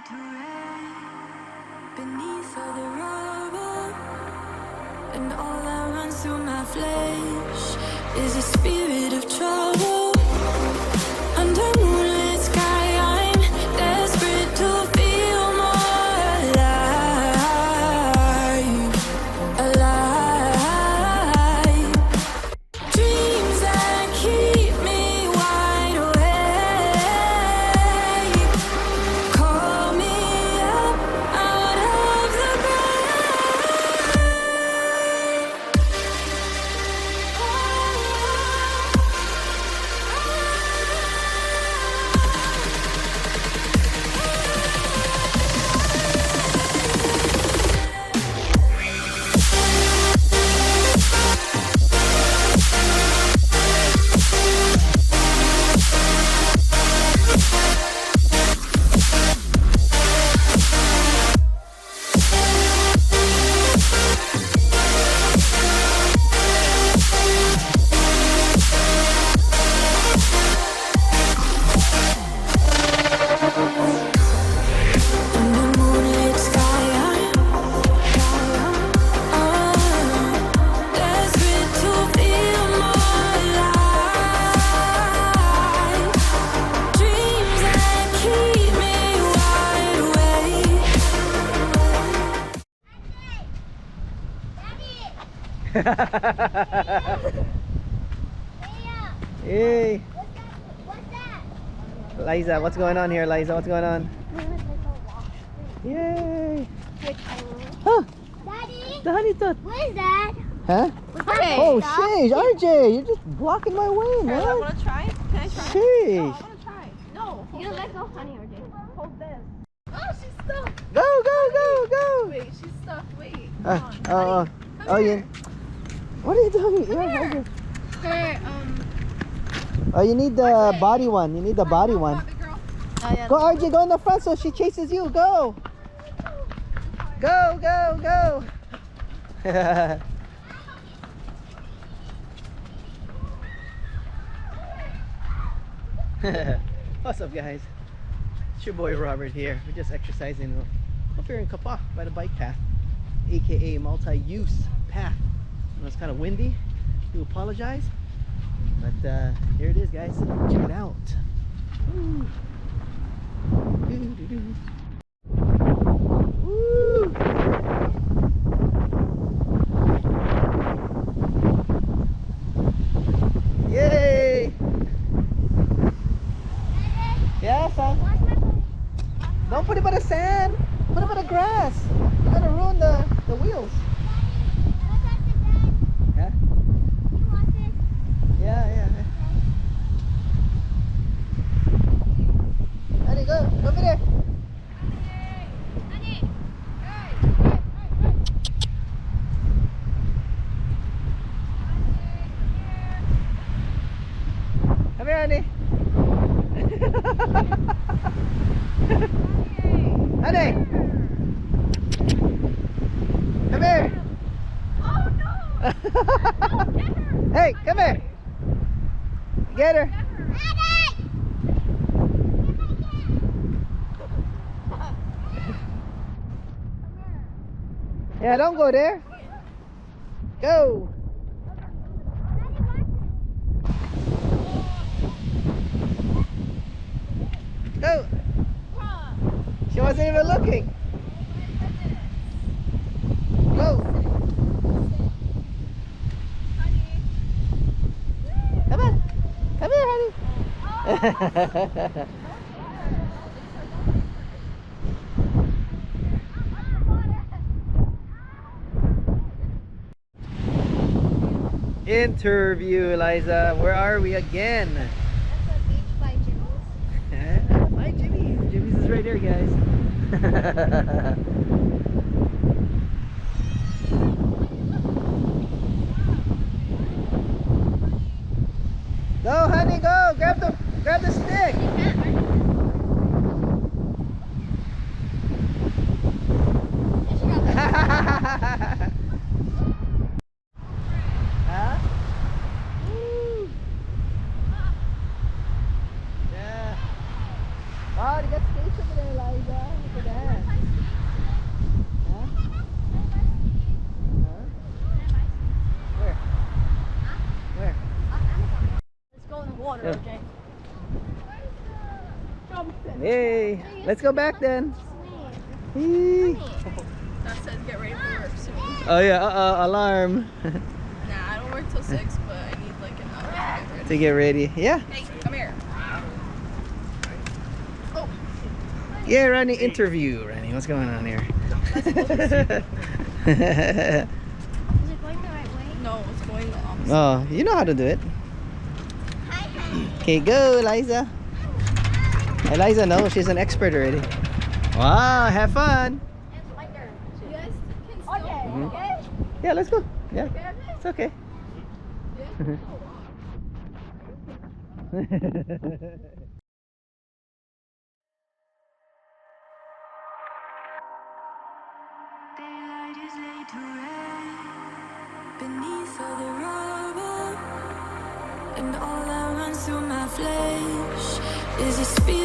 to rest beneath all the rubble, and all that runs through my flesh is a spirit of trouble. Under moonlit sky, I'm desperate to feel more alive, alive. Dreams that keep me wide awake, call me up out of the Hey, What's that? Liza, what's going on here, Liza? What's going on? Yay! Huh? Daddy, The honey tooth. what is that? Huh? Okay. Oh, sheesh, RJ, you're just blocking my way, I man. want to try. Can I try? Sheesh. No, I want to try. No. You don't let go, honey, or Hold this. Oh, she's stuck. Go, go, go, go. Wait, she's stuck. Wait. Oh, Come oh, on. oh, Honey, you. What are you doing? You're here. Her, Oh, you need the body one. You need the body one. Bobby girl. Go, RJ, go in the front so she chases you. Go. Go, go, go. What's up, guys? It's your boy Robert here. We're just exercising up here in Kapaa by the bike path, aka multi-use path. And it's kind of windy. Do apologize, but here it is, guys. Check it out. Woo. Doo-doo-doo. Woo. Yay! Yeah, son. Don't put it by the sand. Put it by the grass. You're gonna ruin the wheels. Yeah? Yeah, yeah. Honey, go over there. Come here, honey. Honey. Come here. Oh no! Hey, come here. Get her. Yeah, don't go there. Go. Go. She wasn't even looking. Go. Come on. Come here, honey. Interview, Eliza. Where are we again? That's a beach by Jimmy's. Hi, Jimmy's. Jimmy's is right there, guys. Go, honey, go. Grab the stick. Huh? Woo. Yeah. Oh, you got skates. skates over there, Liza. Look at that. Huh? Huh? Where? Where? Let's go in the water, Yeah. okay? Hey, let's go back then. Hey. That says get ready for work soon. Oh yeah, alarm. Nah, I don't work till 6, but I need like an hour To get ready. Yeah. Hey, come here. Oh, Yeah, Ronnie, interview. Ronnie, what's going on here? Is it going the right way? no, it's going the opposite. Oh, you know how to do it. Hi, honey. Okay, go, Eliza. Eliza knows, she's an expert already. Wow, have fun. It's my turn. You guys can still Okay. Mhm. Okay. Yeah, let's go. Yeah, it's okay. Daylight is laid to rest beneath all the rubble, and all that runs through my flesh is a spirit.